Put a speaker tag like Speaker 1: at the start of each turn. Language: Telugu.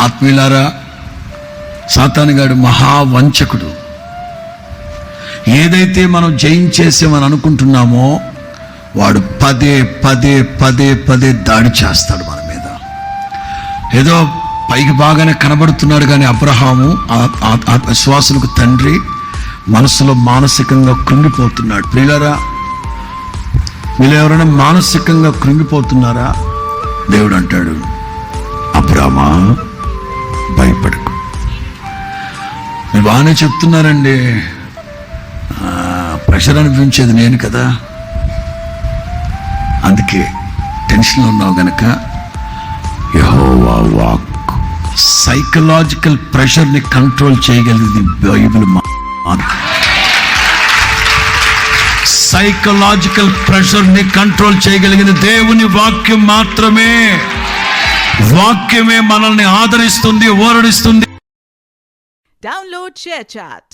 Speaker 1: ఆత్మీయులారా, సాతానుగాడు మహావంచకుడు. ఏదైతే మనం జయించేసామని అనుకుంటున్నామో వాడు పదే పదే పదే పదే దాడి చేస్తాడు మన మీద. ఏదో పైకి బాగానే కనబడుతున్నాడు కానీ అబ్రహాము విశ్వాసులకు తండ్రి మనసులో మానసికంగా కృంగిపోతున్నాడు. ప్రియులారా, మీరు ఎవరైనా మానసికంగా కృంగిపోతున్నారా? దేవుడు అంటాడు, అబ్రామా భయపడకు. మీరు బాగానే చెప్తున్నారండి, ప్రెషర్ అనిపించేది నేను కదా, అందుకే టెన్షన్లో ఉన్నావు గనక యెహోవా వాక్ సైకలాజికల్ ప్రెషర్ని కంట్రోల్ చేయగలిగింది బైబిల్. సైకలాజికల్ ప్రెషర్ని కంట్రోల్ చేయగలిగిన దేవుని వాక్యం మాత్రమే. వాక్యమే మనల్ని ఆదరిస్తుంది, ఓరడిస్తుంది.
Speaker 2: Download ShareChat.